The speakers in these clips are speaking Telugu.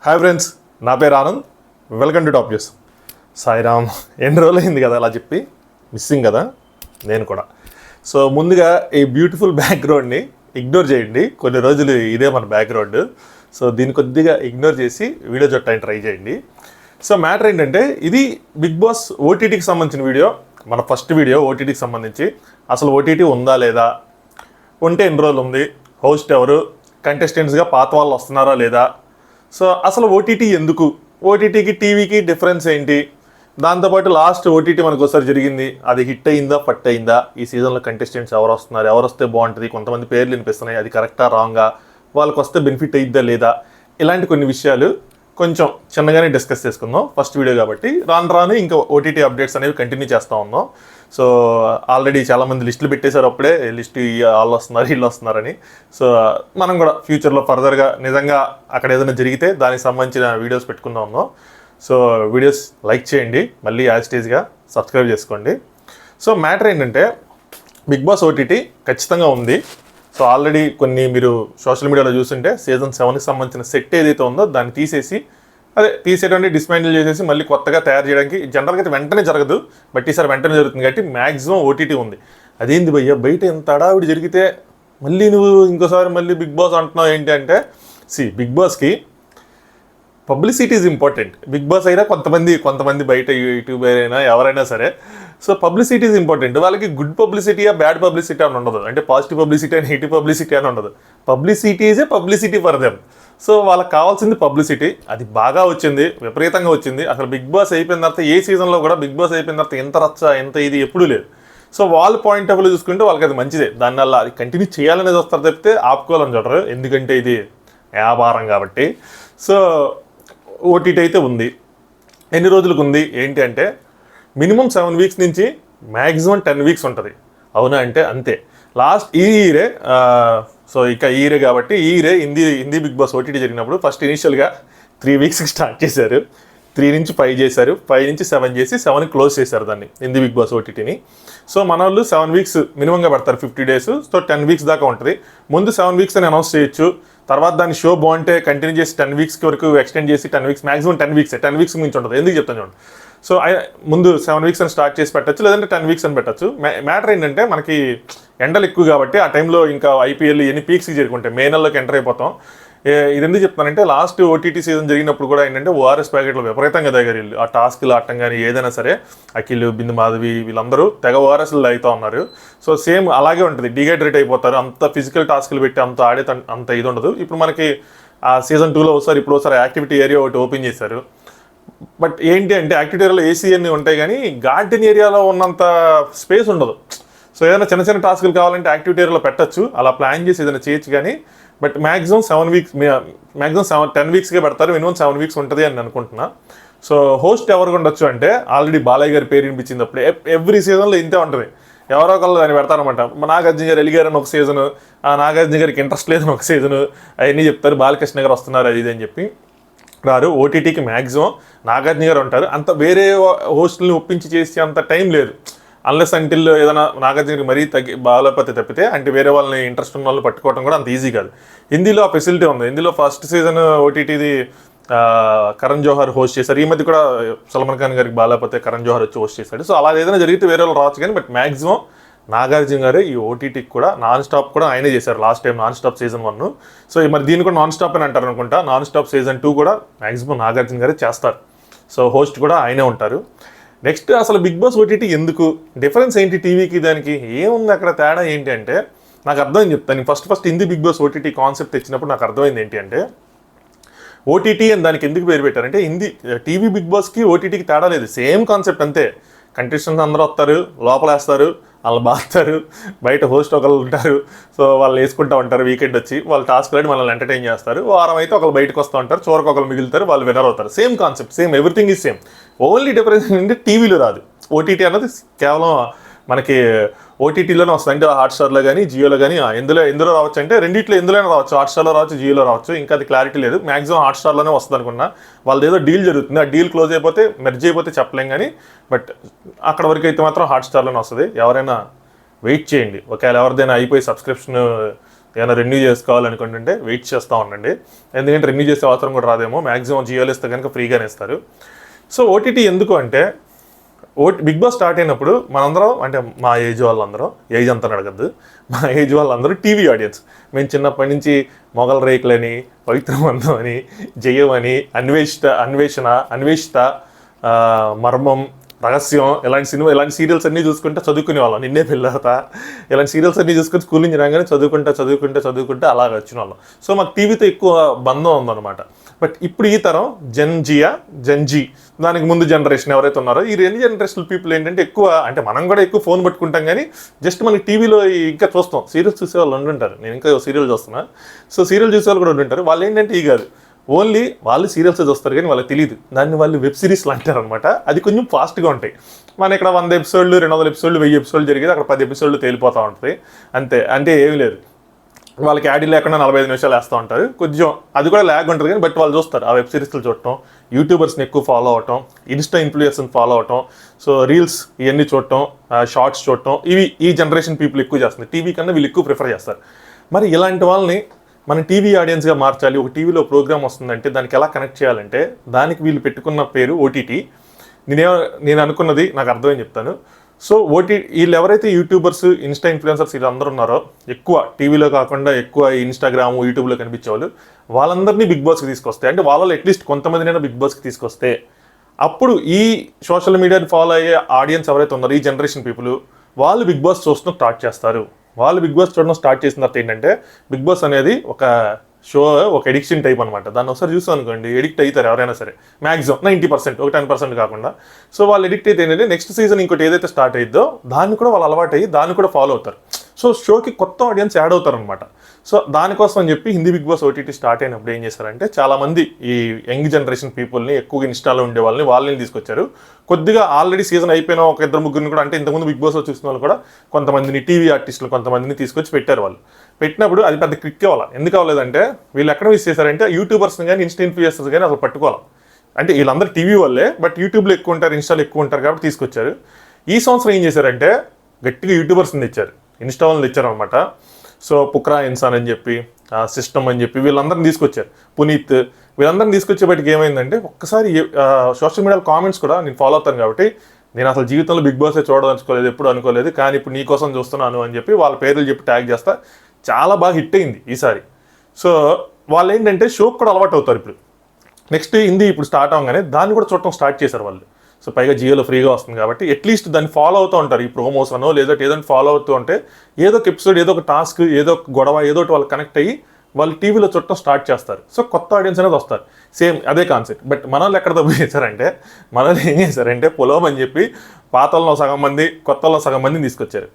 హాయ్ ఫ్రెండ్స్, నా పేరు Anand. Welcome to top news. Sairam, ఎన్ని రోజులు అయింది కదా అలా చెప్పి, మిస్సింగ్ కదా నేను కూడా. సో ముందుగా ఈ బ్యూటిఫుల్ బ్యాక్గ్రౌండ్ని ఇగ్నోర్ చేయండి. కొన్ని రోజులు ఇదే మన బ్యాక్గ్రౌండ్. సో దీన్ని కొద్దిగా ఇగ్నోర్ చేసి వీడియో చూడటానికి ట్రై చేయండి. సో మ్యాటర్ ఏంటంటే, ఇది బిగ్ బాస్ ఓటీటీకి సంబంధించిన వీడియో. మన ఫస్ట్ వీడియో ఓటీటీకి సంబంధించి. అసలు ఓటీటీ ఉందా లేదా, ఉంటే ఎన్ని రోజులు ఉంది, హోస్ట్ ఎవరు, కంటెస్టెంట్స్గా పాత వాళ్ళు వస్తున్నారా లేదా, సో అసలు ఓటీటీ ఎందుకు, ఓటీటీకి టీవీకి డిఫరెన్స్ ఏంటి, దాంతోపాటు లాస్ట్ ఓటీటీ మనకు ఒకసారి జరిగింది, అది హిట్ అయిందా పట్ అయిందా, ఈ సీజన్లో కంటెస్టెంట్స్ ఎవరు వస్తున్నారు, ఎవరు వస్తే బాగుంటుంది, కొంతమంది పేర్లు వినిపిస్తున్నాయి, అది కరెక్టా రాంగా, వాళ్ళకి వస్తే బెనిఫిట్ అయిద్దా లేదా, ఇలాంటి కొన్ని విషయాలు కొంచెం చిన్నగానే డిస్కస్ చేసుకుందాం ఫస్ట్ వీడియో కాబట్టి. రాను రాను ఇంకా ఓటీటీ అప్డేట్స్ అనేవి కంటిన్యూ చేస్తూ ఉన్నాం. సో ఆల్రెడీ చాలామంది లిస్టులు పెట్టేశారు, అప్పుడే లిస్ట్ వాళ్ళు వస్తున్నారు వీళ్ళు వస్తున్నారని. సో మనం కూడా ఫ్యూచర్లో ఫర్దర్గా నిజంగా అక్కడ ఏదైనా జరిగితే దానికి సంబంధించిన వీడియోస్ పెట్టుకుందాం ఉన్నాం. సో వీడియోస్ లైక్ చేయండి, మళ్ళీ యాజ్ స్టేజ్గా సబ్స్క్రైబ్ చేసుకోండి. సో మ్యాటర్ ఏంటంటే, బిగ్ బాస్ ఓటీటీ ఖచ్చితంగా ఉంది. సో ఆల్రెడీ కొన్ని మీరు సోషల్ మీడియాలో చూస్తుంటే సీజన్ 7కి సంబంధించిన సెట్ ఏదైతే ఉందో దాన్ని తీసేటువంటి డిస్మాండిల్ చేసేసి మళ్ళీ కొత్తగా తయారు చేయడానికి జనరల్గా అయితే వెంటనే జరగదు, బట్ ఈసారి వెంటనే జరుగుతుంది కాబట్టి మ్యాక్సిమం ఓటీటీ ఉంది. అదేంది భయ్య, బయట ఎంత హడావిడి జరిగితే మళ్ళీ నువ్వు ఇంకోసారి మళ్ళీ బిగ్ బాస్ అంటున్నావు ఏంటి అంటే, బిగ్ బాస్కి publicity is important. Bigg Boss అయినా కొంతమంది బయట యూట్యూబర్ అయినా ఎవరైనా సరే, సో పబ్లిసిటీ ఈజ్ ఇంపార్టెంట్. వాళ్ళకి గుడ్ పబ్లిసిటీయా బ్యాడ్ పబ్లిసిటీ అని ఉండదు, అంటే పాజిటివ్ పబ్లిసిటీ అని నెగిటివ్ పబ్లిసిటీ అని ఉండదు. Publicity is a publicity for them. So వాళ్ళకి కావాల్సింది పబ్లిసిటీ, అది బాగా వచ్చింది, విపరీతంగా వచ్చింది. అసలు బిగ్ బాస్ అయిపోయిన తర్వాత ఏ సీజన్లో కూడా బిగ్ బాస్ అయిపోయిన తర్వాత ఎంత రచ్చ ఎంత ఇది ఎప్పుడూ లేదు. సో వాళ్ళ పాయింట్ ఆఫ్ వ్యూ చూసుకుంటే వాళ్ళకి అది మంచిదే, దానివల్ల అది కంటిన్యూ చేయాలనేది వస్తారు తప్పితే ఆపుకోవాలని చూడరు, ఎందుకంటే ఇది వ్యాపారం కాబట్టి. సో ఓటీటీ అయితే ఉంది. ఎన్ని రోజులకు ఉంది ఏంటి అంటే, మినిమం 7 వీక్స్ నుంచి మ్యాక్సిమం 10 వీక్స్ ఉంటుంది. అవునా అంటే అంతే. లాస్ట్ ఈ ఇయరే, సో ఇక ఈ ఇయరే కాబట్టి ఈ ఇయరే హిందీ బిగ్ బాస్ ఓటీటీ జరిగినప్పుడు ఫస్ట్ ఇనిషియల్గా 3 వీక్స్కి స్టార్ట్ చేశారు, 3 నుంచి 5 చేశారు, 5 నుంచి 7 చేసి 7కి క్లోజ్ చేశారు దాన్ని, హిందీ బిగ్ బాస్ ఓటీటీని. సో మన వాళ్ళు 7 వీక్స్ మినిమంగా పెడతారు, 50 డేస్. సో 10 వీక్స్ దాకా ఉంటుంది. ముందు 7 వీక్స్ అని అనౌన్స్ చేయొచ్చు, తర్వాత దాని షో బాగుంటే కంటిన్యూ చేసి 10 వీక్స్కి వరకు ఎక్స్టెండ్ చేసి 10 వీక్స్ మ్యాక్సిమం 10 వీక్స్ మించి ఉంటుంది. ఎందుకు చెప్తాను చూడండి. సో ముందు 7 వీక్స్ అని స్టార్ట్ చేసి పెట్టచ్చు, లేదంటే 10 వీక్స్ అని పెట్టచ్చు. మ్యాటర్ ఏంటంటే, మనకి ఎండలు ఎక్కువ కాబట్టి ఆ టైంలో ఇంకా ఐపీఎల్ ఎన్ని పీక్స్కి చేరుకుంటాయి, మే నెలలోకి ఎంటర్ అయిపోతాం. ఇది ఎందుకు చెప్తానంటే, లాస్ట్ ఓటీటీ సీజన్ జరిగినప్పుడు కూడా ఏంటంటే ఓఆర్ఎస్ ప్యాకెట్లు విపరీతంగా దగ్గర వీళ్ళు ఆ టాస్క్లు ఆడటం కానీ ఏదైనా సరే, అఖిల్, బిందు మాధవి వీళ్ళందరూ తెగ ఓఆర్ఎస్లు అవుతూ ఉన్నారు. సో సేమ్ అలాగే ఉంటుంది, డిహైడ్రేట్ అయిపోతారు. అంత ఫిజికల్ టాస్క్లు పెట్టి అంత ఆడే అంత ఇది ఉండదు. ఇప్పుడు మనకి ఆ సీజన్ 2లో ఇప్పుడు ఒకసారి యాక్టివిటీ ఏరియా ఒకటి ఓపెన్ చేశారు. బట్ ఏంటి అంటే, యాక్టివిటీ ఏరియాలో ఏసీ అన్నీ ఉంటాయి కానీ గార్డెన్ ఏరియాలో ఉన్నంత స్పేస్ ఉండదు. సో ఏదైనా చిన్న చిన్న టాస్క్లు కావాలంటే యాక్టివిటీ ఏరియాలో పెట్టచ్చు, అలా ప్లాన్ చేసి ఏదైనా చేయొచ్చు. కానీ బట్ మ్యాక్సిమం 10 వీక్స్గా పెడతారు, మినిమం 7 వీక్స్ ఉంటుంది అని అనుకుంటున్నా. సో హోస్ట్ ఎవరికి ఉండొచ్చు అంటే, ఆల్రెడీ బాలయ్య గారి పేరు వినిపించింది అప్పుడు. ఎవ్రీ సీజన్లో ఇంతే ఉంటుంది, ఎవరో ఒకళ్ళు దాన్ని పెడతారనమాట. నాగార్జున గారు ఎలిగారని ఒక సీజను, ఆ నాగార్జున గారికి ఇంట్రెస్ట్ లేదని ఒక సీజను, అవన్నీ చెప్తారు. బాలకృష్ణ గారు వస్తున్నారు అది ఇది అని చెప్పి రారు. ఓటీటీకి మ్యాక్సిమం నాగార్జున గారు ఉంటారు. అంత వేరే హోస్టుల్ని ఒప్పించి చేసే అంత టైం లేదు, అన్లెస్ అంటిల్ ఏదైనా నాగార్జున గారికి మరీ బాలపతి తప్పితే. అంటే వేరే వాళ్ళని ఇంట్రెస్ట్ ఉన్న వాళ్ళు పట్టుకోవడం కూడా అంత ఈజీ కాదు. హిందీలో ఆ ఫెసిలిటీ ఉంది. హిందీలో first season ఓటీటీది Karan Johar host చేశారు. ఈ మధ్య కూడా సల్మాన్ ఖాన్ గారికి బాలపతి కరణ్ జోహర్ వచ్చి హోస్ట్ చేశాడు. సో అలా ఏదైనా జరిగితే వేరే వాళ్ళు రావచ్చు కానీ, బట్ మ్యాక్సిమం నాగార్జున గారే ఈ ఓటీటీకి కూడా నాన్ స్టాప్ కూడా ఆయనే చేశారు. Last time non stop season 1. So మరి దీన్ని కూడా నాన్ స్టాప్ అని అంటారు అనుకుంటా. నాన్ స్టాప్ సీజన్ 2 కూడా మ్యాక్సిమం నాగార్జున గారే చేస్తారు. సో హోస్ట్ కూడా ఆయనే ఉంటారు. నెక్స్ట్, అసలు బిగ్ బాస్ ఓటీటీ ఎందుకు, డిఫరెన్స్ ఏంటి టీవీకి దానికి, ఏముంది అక్కడ తేడా ఏంటి అంటే, నాకు అర్థమైంది చెప్తాను. First Hindi big boss OTT concept తెచ్చినప్పుడు నాకు అర్థమైంది ఏంటి అంటే, ఓటీటీ అని దానికి ఎందుకు పేరు పెట్టారంటే, టీవీ బిగ్ బాస్కి ఓటీటీకి తేడా లేదు, సేమ్ కాన్సెప్ట్ అంతే. కంటెస్టెంట్స్ అందరూ వస్తారు, లోపలేస్తారు, వాళ్ళు బాగుతారు, బయట హోస్ట్ ఒకళ్ళు ఉంటారు. సో వాళ్ళు వేసుకుంటూ ఉంటారు, వీకెండ్ వచ్చి వాళ్ళు టాస్క్ ఆడి మనల్ని ఎంటర్టైన్ చేస్తారు. వారం అయితే ఒకళ్ళు బయటకు వస్తూ ఉంటారు, చివరికి ఒకళ్ళు మిగులుతారు, వాళ్ళు విన్నర్ అవుతారు. Same concept, same everything is same. Only difference ఏంటంటే టీవీలో రాదు. ఓటీటీ అన్నది కేవలం మనకి ఓటీటీలోనే వస్తుంది, అంటే హాట్స్టార్లో కానీ జియోలో కానీ. ఎందులో రావచ్చు అంటే రెండిట్లో ఎందులోనే రావచ్చు, హాట్స్టార్లో రావచ్చు, జియోలో రావచ్చు. ఇంకా అది క్లారిటీ లేదు. మ్యాక్సిమం హాట్స్టార్లోనే వస్తుంది అనుకున్నా. వాళ్ళది ఏదో డీల్ జరుగుతుంది, ఆ డీల్ క్లోజ్ అయిపోతే మెర్జ్ అయిపోతే చెప్పలేం కానీ, బట్ అక్కడ వరకు అయితే మాత్రం హాట్స్టార్లోనే వస్తుంది. ఎవరైనా వెయిట్ చేయండి, ఒకవేళ ఎవరిదైనా అయిపోయి సబ్స్క్రిప్షన్ ఏమైనా రెన్యూ చేసుకోవాలనుకుంటుంటే వెయిట్ చేస్తూ ఉండండి. ఎందుకంటే రెన్యూ చేసే అవసరం కూడా రాదేమో, మ్యాక్సిమం జియోలో ఇస్తే కనుక ఫ్రీగానే ఇస్తారు. సో ఓటీటీ ఎందుకు అంటే బిగ్ బాస్ స్టార్ట్ అయినప్పుడు మనందరం, అంటే మా ఏజ్ వాళ్ళందరం, ఏజ్ అంతా అడగద్దు, మా ఏజ్ వాళ్ళందరూ టీవీ ఆడియన్స్. మేము చిన్నప్పటి నుంచి మొగల రేకులని, పవిత్రబంధం అని, జయం అని, అన్వేషిత, మర్మం, రహస్యం, ఇలాంటి సీరియల్స్ అన్నీ చూసుకుంటే చదువుకునే వాళ్ళం. నిన్నే పెళ్ళవుతా, ఇలాంటి సీరియల్స్ అన్నీ చూసుకొని స్కూల్ నుంచి రాగానే చదువుకుంటే అలాగ వచ్చిన వాళ్ళం. సో మాకు టీవీతో ఎక్కువ బంధం ఉందన్నమాట. బట్ ఇప్పుడు ఈ తరం జెన్ జీ, దానికి ముందు జనరేషన్ ఎవరైతే ఉన్నారో, ఈ రెండు జనరేషన్ పీపుల్ ఏంటంటే ఎక్కువ, అంటే మనం కూడా ఎక్కువ ఫోన్ పట్టుకుంటాం కానీ జస్ట్ మనకి టీవీలో ఇంకా చూస్తాం. సీరియల్స్ చూసే వాళ్ళు ఉండుంటారు, నేను ఇంకా సీరియల్ చూస్తున్నా. సో సీరియల్ చూసే వాళ్ళు కూడా ఉండుంటారు. వాళ్ళు ఏంటంటే ఈ కాదు, ఓన్లీ వాళ్ళు సీరియల్స్ చూస్తారు కానీ వాళ్ళకి తెలియదు, దాన్ని వాళ్ళు వెబ్ సిరీస్లు అంటారు అనమాట. అది కొంచెం ఫాస్ట్గా ఉంటాయి. మన ఇక్కడ 100 ఎపిసోడ్లు, 200 ఎపిసోడ్లు, 1000 ఎపిసోడ్లు జరిగేది అక్కడ 10 ఎపిసోడ్లు తేలిపోతూ ఉంటుంది అంతే. అంటే ఏమి లేదు, వాళ్ళకి యాడ్ లేకుండా 45 నిమిషాలు వేస్తూ ఉంటారు. కొంచెం అది కూడా ల్యాగ్ ఉంటుంది కానీ బట్ వాళ్ళు చూస్తారు. ఆ వెబ్ సిరీస్లు చూడటం, యూట్యూబర్స్ని ఎక్కువ ఫాలో అవటం, ఇన్స్టా ఇన్ఫ్లుయెన్సర్ని ఫాలో అవటం, సో రీల్స్ ఇవన్నీ చూడటం, షార్ట్స్ చూడటం, ఇవి ఈ జనరేషన్ పీపుల్ ఎక్కువ చేస్తుంది. టీవీ కన్నా వీళ్ళు ఎక్కువ ప్రిఫర్ చేస్తారు. మరి ఇలాంటి వాళ్ళని మనం టీవీ ఆడియన్స్గా మార్చాలి. ఒక టీవీలో ప్రోగ్రామ్ వస్తుందంటే దానికి ఎలా కనెక్ట్ చేయాలంటే దానికి వీళ్ళు పెట్టుకున్న పేరు ఓటీటీ. నేను అనుకున్నది నాకు అర్థమని చెప్తాను. సో వీళ్ళు ఎవరైతే యూట్యూబర్స్, ఇన్స్టా ఇన్ఫ్లుయెన్సర్స్ వీళ్ళందరూ ఉన్నారో, ఎక్కువ టీవీలో కాకుండా ఎక్కువ ఇన్స్టాగ్రామ్, యూట్యూబ్లో కనిపించేవాళ్ళు, వాళ్ళందరినీ బిగ్ బాస్కి తీసుకొస్తాయి. అంటే వాళ్ళలో అట్లీస్ట్ కొంతమందినైనా బిగ్ బాస్కి తీసుకొస్తే అప్పుడు ఈ సోషల్ మీడియాని ఫాలో అయ్యే ఆడియన్స్ ఎవరైతే ఉన్నారో, ఈ జనరేషన్ పీపుల్, వాళ్ళు బిగ్ బాస్ చూడడం స్టార్ట్ చేస్తారు. వాళ్ళు బిగ్ బాస్ చూడడం స్టార్ట్ చేసిన తర్వాత ఏంటంటే బిగ్ బాస్ అనేది ఒక షో, ఒక ఎడిక్షన్ టైప్ అనమాట. దాన్ని ఒకసారి చూసాం అనుకోండి, ఎడిక్ట్ అవుతారు ఎవరైనా సరే, మ్యాక్సిమం 90%, ఒక 10% కాకుండా. సో వాళ్ళు ఎడిక్ట్ అయితే ఏంటంటే నెక్స్ట్ సీజన్ ఇంకోటి ఏదైతే స్టార్ట్ అయిద్దో దాన్ని కూడా వాళ్ళు అలవాటు అయ్యి దాన్ని కూడా ఫాలో అవుతారు. సో షోకి కొత్త ఆడియన్స్ యాడ్ అవుతారు అనమాట. సో దానికోసం అని చెప్పి Hindi big boss OTT start అయినప్పుడు ఏం చేశారంటే చాలామంది ఈ యంగ్ జనరేషన్ పీపుల్ని, ఎక్కువగా ఇన్స్టాలో ఉండే వాళ్ళని తీసుకొచ్చారు. కొద్దిగా ఆల్రెడీ సీజన్ అయిపోయిన ఒక 2-3 కూడా, అంటే ఇంతకుముందు బిగ్ బాస్లో చూసిన వాళ్ళు కూడా కొంతమందిని, టీవీ ఆర్టిస్టులు కొంతమందిని తీసుకొచ్చి పెట్టారు. వాళ్ళు పెట్టినప్పుడు అది పెద్ద క్లిక్ అవ్వాలి. ఎందుకు అవ్వలేదంటే వీళ్ళు ఎక్కడ మిస్ చేశారంటే యూట్యూబర్స్ని కానీ, ఇన్స్టా ఇన్ఫ్లుయెన్సర్స్ కానీ అసలు పట్టుకోవాలి. అంటే వీళ్ళందరూ టీవీ వాళ్ళే, బట్ యూట్యూబ్లో ఎక్కువ ఉంటారు, ఇన్స్టాలో ఎక్కువ ఉంటారు కాబట్టి తీసుకొచ్చారు. ఈ సంవత్సరం ఏం చేశారంటే గట్టిగా యూట్యూబర్స్ని తెచ్చారు, ఇన్స్టా వాళ్ళని తెచ్చారు అనమాట. సో పుక్రా ఇన్సాన్ అని చెప్పి, సిస్టమ్ అని చెప్పి వీళ్ళందరిని తీసుకొచ్చారు, పునీత్, వీళ్ళందరిని తీసుకొచ్చేపటికి ఏమైందంటే ఒక్కసారి సోషల్ మీడియాలో కామెంట్స్ కూడా నేను ఫాలో అవుతాను కాబట్టి నేను అసలు జీవితంలో బిగ్ బాసే చూడదలుచుకోలేదు, ఎప్పుడు అనుకోలేదు, కానీ ఇప్పుడు నీ కోసం చూస్తున్నాను అని చెప్పి వాళ్ళ పేర్లు చెప్పి ట్యాగ్ చేస్తా. చాలా బాగా హిట్ అయింది ఈసారి. సో వాళ్ళు ఏంటంటే షోకి కూడా అలవాటు అవుతారు. ఇప్పుడు నెక్స్ట్ హిందీ ఇప్పుడు స్టార్ట్ అవ్వగానే దాన్ని కూడా చూడటం స్టార్ట్ చేశారు వాళ్ళు. సో పైగా జియోలో ఫ్రీగా వస్తుంది కాబట్టి అట్లీస్ట్ దాన్ని ఫాలో అవుతూ ఉంటారు. ఈ ప్రోమోస్ అనో లేదో ఏదో ఫాలో అవుతూ ఉంటే ఏదో ఒక ఎపిసోడ్, ఏదో ఒక టాస్క్, ఏదో ఒక గొడవ, ఏదో ఒకటి వాళ్ళు కనెక్ట్ అయ్యి వాళ్ళు టీవీలో చూడటం స్టార్ట్ చేస్తారు. సో కొత్త ఆడియన్స్ అనేది వస్తారు. సేమ్ అదే కాన్సెప్ట్. బట్ మనల్ని ఎక్కడ తప్పు చేశారంటే, మనల్ని ఏం చేశారంటే పొలం అని చెప్పి పాతల్లో సగం మంది, కొత్తల్లో సగం మందిని తీసుకొచ్చారు.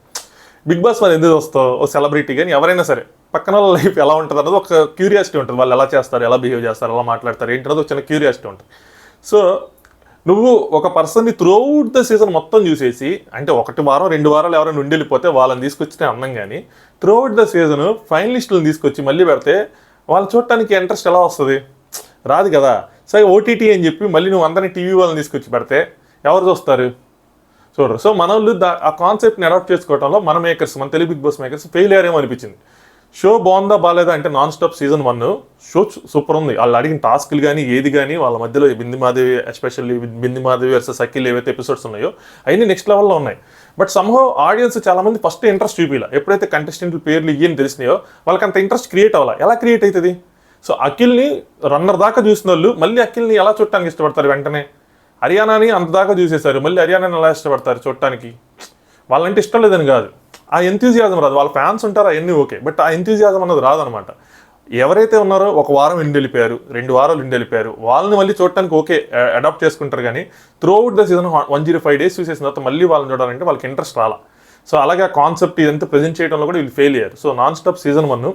బిగ్ బాస్ వాళ్ళు ఎందుకు వస్తావు, ఓ సెలబ్రిటీ కానీ ఎవరైనా సరే పక్కన లైఫ్ ఎలా ఉంటుంది అన్నది ఒక క్యూరియాసిటీ ఉంటుంది. వాళ్ళు ఎలా చేస్తారు, ఎలా బిహేవ్ చేస్తారు, ఎలా మాట్లాడతారు ఏంటన్నది ఒక చిన్న క్యూరియాసిటీ ఉంటుంది. సో నువ్వు ఒక పర్సన్ని త్రూఅవుట్ ద సీజన్ మొత్తం చూసేసి, అంటే 1 వారం 2 వారాలు ఎవరైనా ఉండిపోతే వాళ్ళని తీసుకొచ్చితే అన్నం, కానీ త్రూఅవుట్ ద సీజన్ ఫైనలిస్టులను తీసుకొచ్చి మళ్ళీ పెడితే వాళ్ళు చూడటానికి ఇంట్రెస్ట్ ఎలా వస్తుంది? రాదు కదా. సో ఓటీటీ అని చెప్పి మళ్ళీ నువ్వు అందరినీ టీవీ వాళ్ళని తీసుకొచ్చి పెడితే ఎవరు చూస్తారు? చూడరు. సో మన వాళ్ళు ఆ కాన్సెప్ట్ని అడాప్ట్ చేసుకోవడంలో మన Telugu big boss makers fail అయ్యారేమో అనిపించింది. షో బాగుందా బాగాలేదా అంటే non stop season 1 show super ఉంది. వాళ్ళు అడిగిన టాస్క్లు కానీ ఏది కానీ, వాళ్ళ మధ్యలో బింది మాధవి, ఎస్పెషల్లీ బింది మాధవి వర్సెస్ అఖిల్ ఏవైతే ఎపిసోడ్స్ ఉన్నాయో అవన్నీ నెక్స్ట్ లెవెల్లో ఉన్నాయి. బట్ సమ్హౌ ఆడియన్స్ చాలామంది ఫస్ట్ ఇంట్రెస్ట్ చూపిలా. ఎప్పుడైతే కంటెస్టెంట్ల పేర్లు ఇయ్యని తెలిసినాయో వాళ్ళకి అంత ఇంట్రెస్ట్ క్రియేట్ అవ్వాలి. ఎలా క్రియేట్ అవుతుంది? సో అఖిల్ని రన్నర్ దాకా చూసిన వాళ్ళు మళ్ళీ అఖిల్ని ఎలా చూడటానికి ఇష్టపడతారు? వెంటనే హర్యానాని అంత దాకా చూసేశారు, మళ్ళీ హర్యానాని ఎలా ఇష్టపడతారు చూడటానికి? వాళ్ళంటే ఇష్టం లేదని కాదు, ఆ ఎంతూజియాజం రాదు. వాళ్ళ ఫ్యాన్స్ ఉంటారు, అవన్నీ ఓకే, బట్ ఆ ఎంతూజియాజం అన్నది రాదనమాట. ఎవరైతే ఉన్నారో 1 వారం ఇండి వెళ్ళిపోయారు, 2 వారాలు ఇండి వెళ్ళిపోయారు, వాళ్ళని మళ్ళీ చూడటానికి ఓకే అడాప్ట్ చేసుకుంటారు. కానీ త్రూఅవుట్ ద సీజన్ 105 days చూసేసిన తర్వాత మళ్ళీ వాళ్ళని చూడాలంటే వాళ్ళకి ఇంట్రెస్ట్ రాలా. సో అలాగే ఆ కాన్సెప్ట్ ఇదంతా ప్రజెంట్ చేయడంలో కూడా వీళ్ళు ఫెయిల్ అయ్యారు. సో నాన్ స్టాప్ సీజన్ 1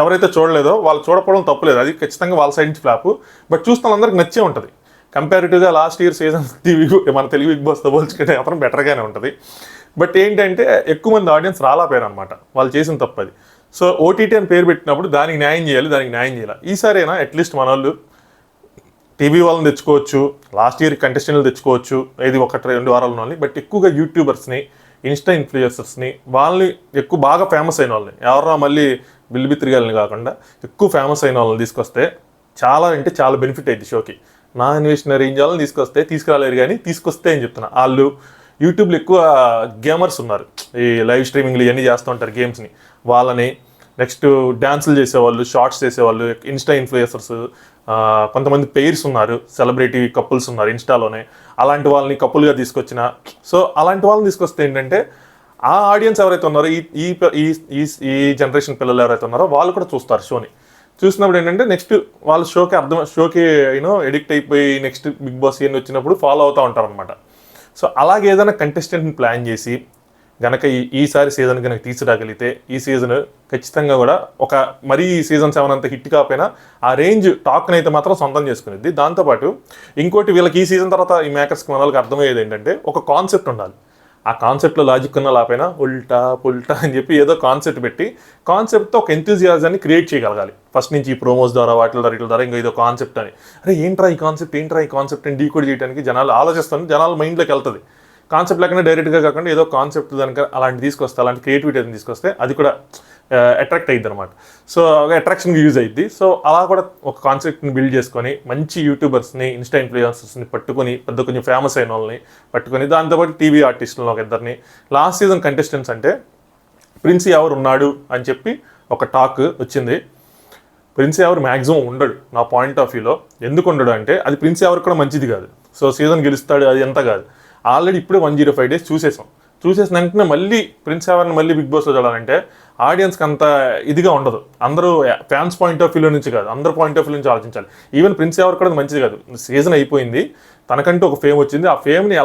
ఎవరైతే చూడలేదో వాళ్ళు చూడకపోవడం తప్పులేదు, అది ఖచ్చితంగా వాళ్ళ సైడ్ నుంచి ఫ్లాప్. బట్ చూసిన వాళ్ళందరికీ నచ్చే ఉంటుంది. కంపారిటివ్గా లాస్ట్ ఇయర్ సీజన్ మన తెలుగు బిగ్ బాస్తో పోల్చుకుంటే అతను బెటర్గానే ఉంటుంది. బట్ ఏంటంటే ఎక్కువ మంది ఆడియన్స్ రాలేపోయారు అనమాట, వాళ్ళు చేసిన తప్పది. సో ఓటీటీ అని పేరు పెట్టినప్పుడు దానికి న్యాయం చేయాలి. ఈసారైనా అట్లీస్ట్ మన వాళ్ళు టీవీ వాళ్ళని తెచ్చుకోవచ్చు, లాస్ట్ ఇయర్ కంటెస్టెంట్లు తెచ్చుకోవచ్చు, ఇది 1-2 వారాలు ఉన్నాయి. బట్ ఎక్కువగా యూట్యూబర్స్ని, ఇన్స్టా ఇన్ఫ్లుయెన్సర్స్ని, వాళ్ళని ఎక్కువ బాగా ఫేమస్ అయిన వాళ్ళని, ఎవరో మళ్ళీ బిల్లిబిత్రిగాలని కాకుండా ఎక్కువ ఫేమస్ అయిన వాళ్ళని తీసుకొస్తే చాలా అంటే చాలా బెనిఫిట్ అయింది షోకి. నా ఇన్వెస్ట్న రేంజ్ వాళ్ళని తీసుకురాలేరు కానీ తీసుకొస్తే అని చెప్తున్నా. వాళ్ళు యూట్యూబ్లో ఎక్కువ గేమర్స్ ఉన్నారు, ఈ లైవ్ స్ట్రీమింగ్లు ఇవన్నీ చేస్తూ ఉంటారు గేమ్స్ని, వాళ్ళని, నెక్స్ట్ డ్యాన్సులు చేసేవాళ్ళు, షార్ట్స్ చేసేవాళ్ళు, ఇన్స్టా ఇన్ఫ్లుయెన్సర్స్, కొంతమంది పెయిర్స్ ఉన్నారు, సెలబ్రిటీ కపుల్స్ ఉన్నారు ఇన్స్టాలోనే, అలాంటి వాళ్ళని కపుల్గా తీసుకొచ్చిన. సో అలాంటి వాళ్ళని తీసుకొస్తే ఏంటంటే ఆ ఆడియన్స్ ఎవరైతే ఉన్నారో, ఈ ఈ ఈ జనరేషన్ పిల్లలు ఎవరైతే ఉన్నారో వాళ్ళు కూడా చూస్తారు షోని. చూసినప్పుడు ఏంటంటే నెక్స్ట్ వాళ్ళ షోకి ఎడిక్ట్ అయిపోయి నెక్స్ట్ బిగ్ బాస్ ఇవన్నీ వచ్చినప్పుడు ఫాలో అవుతూ ఉంటారు అనమాట. సో అలాగే ఏదైనా కంటెస్టెంట్ని ప్లాన్ చేసి గనక ఈసారి సీజన్ కనుక తీసుకురాగలిగితే ఈ సీజన్ ఖచ్చితంగా కూడా ఒక మరీ సీజన్ 7 అంత హిట్ కాకపోయినా ఆ రేంజ్ టాక్ని అయితే మాత్రం సొంతం చేసుకునేది. దాంతోపాటు ఇంకోటి వీళ్ళకి ఈ సీజన్ తర్వాత ఈ మేకర్స్కి మన వాళ్ళకి అర్థమయ్యేది ఏంటంటే ఒక కాన్సెప్ట్ ఉండాలి. ఆ కాన్సెప్ట్లో లాజిక్ ఉన్న లేకపోయినా ఉల్టా పుల్టా అని చెప్పి ఏదో కాన్సెప్ట్ పెట్టి కాన్సెప్ట్తో ఒక ఎంతూజియాజాన్ని క్రియేట్ చేయగలగాలి. ఫస్ట్ నుంచి ఈ ప్రోమోస్ ద్వారా వాటి ద్వారా ఇంకా ఇదో కాన్సెప్ట్ అని, అరే ఏంట్రా ఈ కాన్సెప్ట్ అని డీకోడ్ చేయడానికి జనాలు ఆలోచిస్తాను, జనాల మైండ్లోకి వెళ్తుంది. కాన్సెప్ట్ లేకుండా డైరెక్ట్గా కాకుండా ఏదో కాన్సెప్ట్ దానికి అలాంటి తీసుకొస్తే, అలాంటి క్రియేటివిటీ తీసుకొస్తే అది కూడా అట్రాక్ట్ అయ్యిద్ది అనమాట. సో అట్రాక్షన్కి యూజ్ అయ్యిద్ది. సో అలా కూడా ఒక కాన్సెప్ట్ని బిల్డ్ చేసుకొని మంచి యూట్యూబర్స్ని, ఇన్స్టా ఇన్ఫ్లుయెన్సర్స్ని పట్టుకొని, కొంచెం ఫేమస్ అయిన వాళ్ళని పట్టుకొని, దాంతోపాటు టీవీ ఆర్టిస్టులను ఒక ఇద్దరిని, లాస్ట్ సీజన్ కంటెస్టెంట్స్ అంటే ప్రిన్స్ ఎవరు ఉన్నాడు అని చెప్పి ఒక టాక్ వచ్చింది. ప్రిన్స్ ఎవరు మ్యాక్సిమం ఉండడు నా పాయింట్ ఆఫ్ వ్యూలో. ఎందుకు ఉండడు అంటే అది ప్రిన్స్ ఎవరు కూడా మంచిది కాదు. సో సీజన్ గెలుస్తాడు అది ఎంత కాదు. ఆల్రెడీ ఇప్పుడే 105 days చూసేసిన వెంటనే మళ్ళీ ప్రిన్స్ ఎవర్ని మళ్ళీ బిగ్ బాస్లో చూడాలంటే ఆడియన్స్కి అంత ఇదిగా ఉండదు. అందరూ ఫ్యాన్స్ పాయింట్ ఆఫ్ వ్యూలో నుంచి కాదు, అందరు పాయింట్ ఆఫ్ వ్యూ నుంచి ఆలోచించాలి. ఈవెన్ ప్రిన్స్ ఎవరు కూడా మంచిది కాదు. సీజన్ అయిపోయింది, తనకంటూ ఒక ఫేమ్ వచ్చింది, ఆ ఫేమ్ని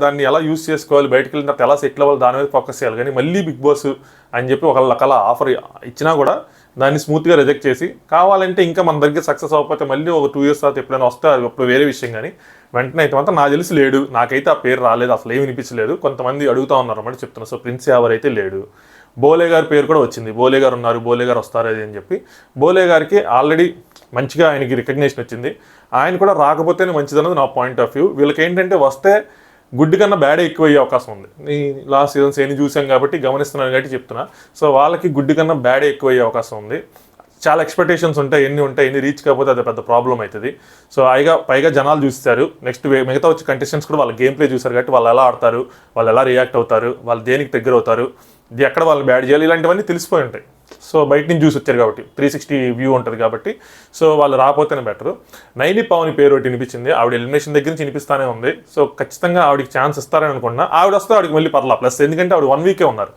దాన్ని ఎలా యూస్ చేసుకోవాలి, బయటకు వెళ్ళిన తర్వాత ఎలా సెటిల్ అవ్వాలి దాని మీద ఫోకస్ చేయాలి. కానీ మళ్ళీ బిగ్ బాస్ అని చెప్పి ఒక రకాల ఆఫర్ ఇచ్చినా కూడా దాన్ని స్మూత్గా రిజెక్ట్ చేసి, కావాలంటే ఇంకా మన దగ్గర సక్సెస్ అవ్వకపోతే మళ్ళీ ఒక 2 years తర్వాత ఎప్పుడైనా వస్తే అది అప్పుడు వేరే విషయం. కానీ వెంటనే అయితే మాత్రం నాకు తెలిసి లేడు, నాకైతే ఆ పేరు రాలేదు, అసలు ఏమి వినిపించలేదు. కొంతమంది అడుగుతూ ఉన్నారు అన్నమాట, చెప్తున్నారు. సో ప్రిన్స్ ఎవరైతే లేడు. బోలే గారి పేరు కూడా వచ్చింది, బోలే గారు ఉన్నారు, బోలే గారు వస్తారు అది అని చెప్పి. బోలే గారికి ఆల్రెడీ మంచిగా ఆయనకి రికగ్నేషన్ వచ్చింది, ఆయన కూడా రాకపోతేనే మంచిది అన్నది నా పాయింట్ ఆఫ్ వ్యూ. వీళ్ళకి ఏంటంటే వస్తే గుడ్ కన్నా బ్యాడే ఎక్కువ అయ్యే అవకాశం ఉంది. ఈ లాస్ట్ సీజన్స్ ఏమి చూసాం కాబట్టి గమనిస్తున్నాను కాబట్టి చెప్తున్నా. సో వాళ్ళకి గుడ్ కన్నా బ్యాడే ఎక్కువ అయ్యే అవకాశం ఉంది. చాలా ఎక్స్పెక్టేషన్స్ ఉంటాయి, ఎన్ని రీచ్ కాకపోతే అది పెద్ద ప్రాబ్లం అవుతుంది. సో పైగా జనాలు చూస్తారు, నెక్స్ట్ మిగతా వచ్చి కంటెస్టెంట్స్ కూడా వాళ్ళ గేమ్ ప్లే చూసారు కాబట్టి వాళ్ళు ఎలా ఆడతారు, వాళ్ళు ఎలా రియాక్ట్ అవుతారు, వాళ్ళు దేనికి దగ్గర అవుతారు, ఇది ఎక్కడ వాళ్ళు బ్యాడ్ చేయాలి, ఇలాంటివన్నీ తెలిసిపోయి ఉంటాయి. సో బయట నుంచి చూసి వచ్చారు కాబట్టి 360 వ్యూ ఉంటుంది కాబట్టి. సో వాళ్ళు రాకపోతేనే బెటరు. నైని పవన్ పేరు ఒకటి వినిపించింది, ఆవిడ ఎలిమినేషన్ దగ్గర నుంచి వినిపిస్తానే ఉంది. సో ఖచ్చితంగా ఆవిడకి ఛాన్స్ ఇస్తారని అనుకున్నా. ఆవిడ వస్తే ఆవిడకి మళ్ళీ పర్లా ప్లస్, ఎందుకంటే ఆవిడ 1 week ఉన్నారు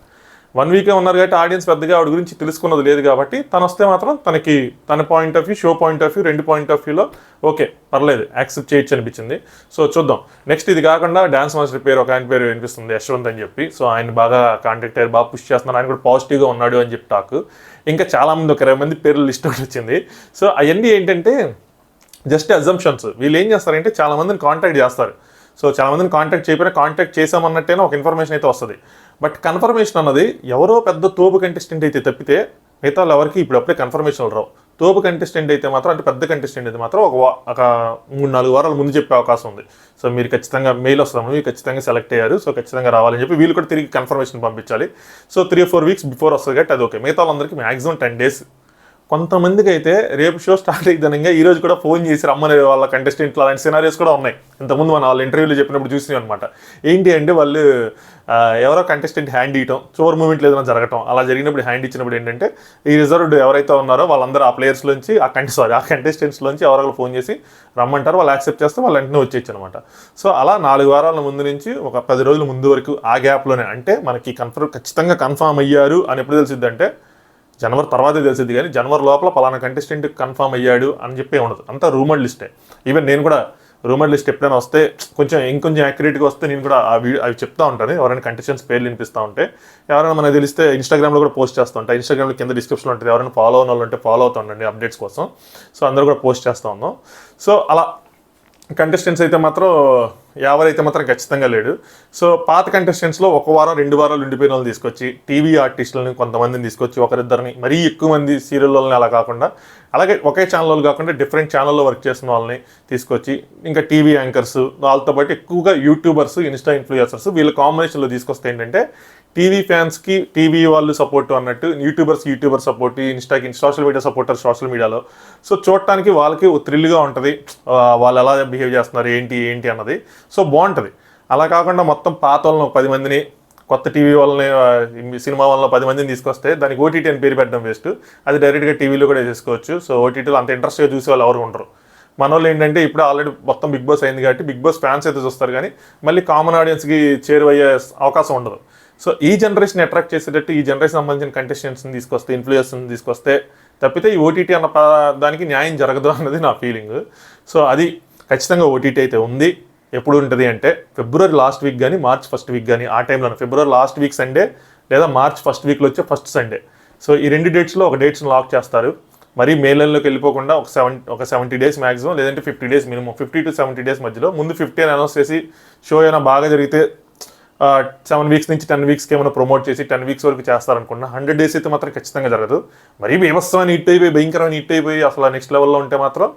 కాబట్టి ఆడియన్స్ పెద్దగా ఆవిడ గురించి తెలుసుకున్నది లేదు కాబట్టి తను వస్తే మాత్రం తనకి తన point of view, show point of view, 2 point of వ్యూలో ఓకే పర్లేదు, యాక్సెప్ట్ చేయొచ్చు అనిపించింది. సో చూద్దాం. నెక్స్ట్ ఇది కాకుండా డాన్స్ మాస్టర్ పేరు ఒక ఆయన పేరు వినిపిస్తుంది, యశ్వంత్ అని చెప్పి. సో ఆయన బాగా కాంటాక్ట్ అయ్యారు, బాగా పుష్ చేస్తున్నారు, ఆయన కూడా పాజిటివ్గా ఉన్నాడు అని చెప్పి టాక్. ఇంకా చాలామంది ఒక 20 మంది పేర్లు లిస్ట్ ఒకటి వచ్చింది. సో అవన్నీ ఏంటంటే జస్ట్ అజంప్షన్స్. వీళ్ళు ఏం చేస్తారంటే చాలామందిని కాంటాక్ట్ చేస్తారు. సో చాలామందిని కాంటాక్ట్ చేయకపోయినా కాంటాక్ట్ చేసామన్నట్టేనా ఒక ఇన్ఫర్మేషన్ అయితే వస్తుంది. బట్ కన్ఫర్మేషన్ అన్నది ఎవరో పెద్ద తోపు కంటెస్టెంట్ అయితే తప్పితే మిగతా ఎవరికి ఇప్పుడప్పుడే కన్ఫర్మేషన్లు రావు. తోపు కంటెస్టెంట్ అయితే మాత్రం, అంటే పెద్ద కంటెస్టెంట్ అయితే మాత్రం ఒక 3-4 వారాల ముందు చెప్పే అవకాశం ఉంది. సో మీరు ఖచ్చితంగా మెయిల్ వస్తాము, మీరు ఖచ్చితంగా సెలెక్ట్ అయ్యారు, సో ఖచ్చితంగా రావాలని చెప్పి వీళ్ళు కూడా తిరిగి కన్ఫర్మేషన్ పంపించాలి. సో 3-4 weeks బిఫోర్ వస్తుంది కాబట్టి అది ఓకే. మిగతా వాళ్ళందరికీ మ్యాక్సిమం 10 days. కొంతమందికి అయితే రేపు షో స్టార్ట్ అయిద్దనంగా ఈరోజు కూడా ఫోన్ చేసి రమ్మనే వాళ్ళ కంటెస్టెంట్లు అలాంటి సినారియోస్ కూడా ఉన్నాయి. ఇంతకుముందు మన వాళ్ళ ఇంటర్వ్యూలో చెప్పినప్పుడు చూసినాం అనమాట. ఏంటి అంటే వాళ్ళు ఎవరో కంటెస్టెంట్ హ్యాండ్ ఇవ్వటం, చోర్ మూమెంట్లు ఏదైనా జరగటం, అలా జరిగినప్పుడు హ్యాండ్ ఇచ్చినప్పుడు ఏంటంటే ఈ రిజర్వ్డ్ ఎవరైతే ఉన్నారో వాళ్ళందరూ ఆ ప్లేయర్స్లోంచి ఆ కంటెస్టెంట్స్లోంచి ఎవరో ఫోన్ చేసి రమ్మంటారు, వాళ్ళు యాక్సెప్ట్ చేస్తే వాళ్ళు వెంటనే వచ్చేయచ్చు అనమాట. సో అలా 4 వారాల ముందు నుంచి ఒక 10 రోజుల ముందు వరకు ఆ గ్యాప్లోనే, అంటే మనకి ఖచ్చితంగా కన్ఫర్మ్ అయ్యారు అని ఎప్పుడు తెలిసిద్దంటే జనవరి తర్వాతే తెలిసింది. కానీ జనవరి లోపల పలానా కంటెస్టెంట్ కన్ఫర్మ్ అయ్యాడు అని చెప్పే ఉండదు, అంతా రూమర్ లిస్టే. ఈవెన్ నేను కూడా రూమర్ లిస్ట్ ఎప్పుడైనా వస్తే ఇంకొంచెం యాక్యురేట్గా వస్తే నేను కూడా అవి చెప్తా ఉంటాను. ఎవరైనా కంటెస్టెంట్స్ పేర్లు వినిపిస్తూ ఉంటే, ఎవరైనా మనకు తెలిస్తే ఇన్స్టాగ్రామ్లో కూడా పోస్ట్ చేస్తూ ఉంటాను. ఇన్స్టాగ్రామ్లో కింద డిస్క్రిప్షన్లో ఉంటుంది, ఎవరైనా ఫాలో అయిన వాళ్ళు ఉంటే ఫాలో అవుతూ ఉండండి అప్డేట్స్ కోసం. సో అందరూ కూడా పోస్ట్ చేస్తూ ఉన్నాం. సో అలా కంటెస్టెంట్స్ అయితే మాత్రం ఎవరైతే మాత్రం ఖచ్చితంగా లేడు. సో పాత కంటెస్టెంట్స్లో ఒక వారం 2 వారాలు ఉండిపోయిన వాళ్ళని తీసుకొచ్చి టీవీ ఆర్టిస్టులని కొంతమందిని తీసుకొచ్చి ఒకరిద్దరిని మరీ ఎక్కువ మంది సీరియల్ వాళ్ళని అలా కాకుండా అలాగే ఒకే ఛానల్ కాకుండా డిఫరెంట్ ఛానల్లో వర్క్ చేసిన వాళ్ళని తీసుకొచ్చి ఇంకా టీవీ యాంకర్స్ వాళ్ళతో పాటు ఎక్కువగా యూట్యూబర్స్ ఇన్స్టా ఇన్ఫ్లుయెన్సర్స్ వీళ్ళ కాంబినేషన్లో తీసుకొస్తే ఏంటంటే టీవీ ఫ్యాన్స్కి టీవీ వాళ్ళు సపోర్ట్ అన్నట్టు యూట్యూబర్ సపోర్ట్ ఇన్స్టాకి సోషల్ మీడియా సపోర్టర్ సోషల్ మీడియాలో. సో చూడటానికి వాళ్ళకి థ్రిల్గా ఉంటుంది, వాళ్ళు ఎలా బిహేవ్ చేస్తున్నారు ఏంటి అన్నది. సో బాగుంటుంది. అలా కాకుండా మొత్తం పాత వాళ్ళని 10 మందిని కొత్త టీవీ వాళ్ళని సినిమా వాళ్ళని 10 మందిని తీసుకొస్తే దానికి ఓటీటీ అని పేరు పెట్టడం వేస్ట్. అది డైరెక్ట్గా టీవీలో కూడా చేసుకోవచ్చు. సో ఓటీటీలో అంత ఇంట్రెస్ట్గా చూసే వాళ్ళు ఎవరు ఉండరు. మన వాళ్ళు ఏంటంటే ఇప్పుడు ఆల్రెడీ మొత్తం బిగ్ బాస్ అయింది కాబట్టి బిగ్ బాస్ ఫ్యాన్స్ అయితే చూస్తారు కానీ మళ్ళీ కామన్ ఆడియన్స్కి చేరువయ్యే అవకాశం ఉండదు. సో ఈ జనరేషన్ అట్రాక్ట్ చేసేటట్టు ఈ జనరేషన్ సంబంధించిన కంటెస్టెంట్స్ని తీసుకొస్తే ఇన్ఫ్లుయెన్సర్ని తీసుకొస్తే తప్పితే ఈ ఓటీటీ అన్న దానికి న్యాయం జరగదు అన్నది నా ఫీలింగ్. సో అది ఖచ్చితంగా ఓటీటీ అయితే ఉంది. ఎప్పుడు ఉంటుంది అంటే ఫిబ్రవరి లాస్ట్ వీక్ కానీ మార్చ్ ఫస్ట్ వీక్ కానీ ఆ టైంలో ఫిబ్రవరి లాస్ట్ వీక్ సండే లేదా మార్చ్ ఫస్ట్ వీక్లో వచ్చే ఫస్ట్ సండే. సో ఈ 2 డేట్స్లో ఒక డేట్స్ని లాక్ చేస్తారు. మరీ మే నెలలోకి వెళ్ళిపోకుండా ఒక 70 డేస్ మ్యాక్సిమం లేదంటే 50 డేస్ మినిమం 50 to 70 డేస్ మధ్యలో ముందు 50 అని అనౌన్స్ చేసి షో అయినా బాగా జరిగితే 7 వీక్స్ నుంచి 10 వీక్స్కి ఏమైనా ప్రమోట్ చేసి 10 వీక్స్ వరకు చేస్తారనుకున్నా 100 డేస్ అయితే మాత్రం ఖచ్చితంగా జరగదు. మరీ బీభత్సమైన హిట్ అయిపోయి భయంకరమైన హిట్ అయిపోయి అసలు నెక్స్ట్ లెవెల్లో ఉంటే మాత్రం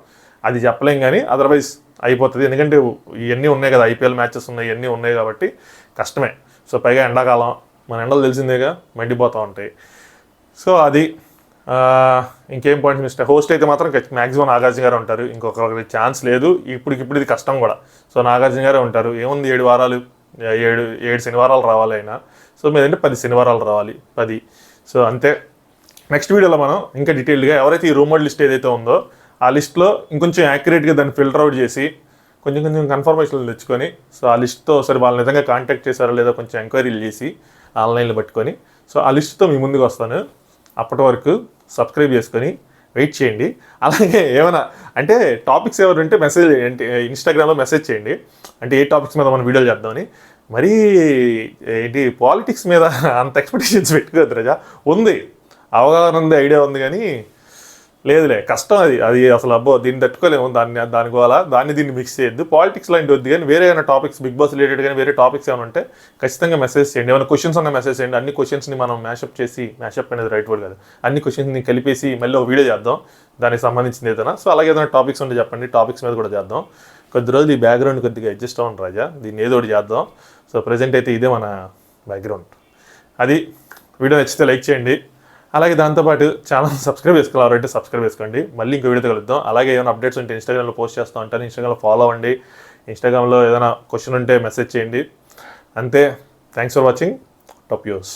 అది చెప్పలేం కానీ అదర్వైజ్ అయిపోతుంది. ఎందుకంటే ఇవన్నీ ఉన్నాయి కదా, ఐపీఎల్ మ్యాచెస్ ఉన్నాయి, ఇవన్నీ ఉన్నాయి కాబట్టి కష్టమే. సో పైగా ఎండాకాలం మన ఎండలు తెలిసిందేగా మండిపోతూ ఉంటాయి. సో అది ఇంకేం పాయింట్స్ మిస్టర్ హోస్ట్ అయితే మాత్రం మ్యాక్సిమం నాగార్జున గారు ఉంటారు. ఇంకొకరికి ఛాన్స్ లేదు. ఇప్పుడు ఇది కష్టం కూడా. సో నాగార్జున గారే ఉంటారు. ఏముంది 7 వారాలు 7 శనివారాలు రావాలి అయినా. సో మీదంటే 10 శనివారాలు రావాలి 10. సో అంతే. నెక్స్ట్ వీడియోలో మనం ఇంకా డీటెయిల్డ్గా ఎవరైతే ఈ రూమర్డ్ లిస్ట్ ఏదైతే ఉందో ఆ లిస్ట్లో ఇంకొంచెం యాక్యురేట్గా దాన్ని ఫిల్టర్ అవుట్ చేసి కొంచెం కన్ఫర్మేషన్లు తెచ్చుకొని సో ఆ లిస్ట్తో సరే వాళ్ళు నిజంగా కాంటాక్ట్ చేశారో లేదో కొంచెం ఎంక్వైరీలు చేసి ఆన్లైన్లో పట్టుకొని సో ఆ లిస్ట్తో మీ ముందుకు వస్తాను. అప్పటి వరకు సబ్స్క్రైబ్ చేసుకొని వెయిట్ చేయండి. అలాగే ఏమైనా అంటే టాపిక్స్ ఎవరు ఉంటే మెసేజ్ అంటే ఇన్స్టాగ్రామ్లో మెసేజ్ చేయండి. అంటే ఏ టాపిక్స్ మీద మనం వీడియోలు చేద్దామని. మరీ ఏంటి పాలిటిక్స్ మీద అంత ఎక్స్పెక్టేషన్స్ పెట్టుకోవద్దు రజా. ఉంది అవగాహన ఉంది, ఐడియా ఉంది కానీ లేదులే కష్టం అది అసలు అబ్బో దీన్ని తట్టుకోలేము. దీన్ని మిక్స్ చేయొద్దు. పాలిటిక్స్ లాంటి వద్దు కానీ వేరే ఏమైనా టాపిక్స్ బిగ్ బాస్ రిలేటెడ్ కానీ వేరే టాపిక్స్ ఏమైనా ఉంటే ఖచ్చితంగా మెసేజ్ చేయండి. ఏమైనా క్వశ్చన్స్ ఉన్న మెసేజ్ చేయండి. అన్ని క్వశ్చన్స్ని మనం మ్యాషప్ అనేది రైట్ వర్డ్ కాదు, అన్ని క్వశ్చన్స్ని కలిపేసి మళ్ళీ ఒక వీడియో చేద్దాం దానికి సంబంధించింది ఏదైనా. సో అలాగే ఏదైనా టాపిక్స్ ఉంటే చెప్పండి, టాపిక్స్ మీద కూడా చేద్దాం. కొద్ది రోజులు ఈ బ్యాక్గ్రౌండ్ కొద్దిగా అడ్జస్ట్ అవ్వండి రాజా, దీన్ని ఏదో ఒకటి చేద్దాం. సో ప్రజెంట్ అయితే ఇదే మన బ్యాక్గ్రౌండ్. అది వీడియో నచ్చితే లైక్ చేయండి. అలాగే దాంతోపాటు ఛానల్ సబ్స్క్రైబ్ చేసుకోవాలి, ఎవరైతే సబ్స్క్రైబ్ చేసుకోండి. మళ్ళీ ఇంకో వీడియోతో కలుద్దాం. అలాగే ఏమైనా అప్డేట్స్ ఉంటే ఇన్స్టాగ్రామ్లో పోస్ట్ చేస్తూ ఉంటాను, ఇన్స్టాగ్రామ్లో ఫాలో అవ్వండి. ఇన్స్టాగ్రామ్లో ఏదైనా క్వశ్చన్ ఉంటే మెసేజ్ చేయండి. అంతే. Thanks for watching. Top use.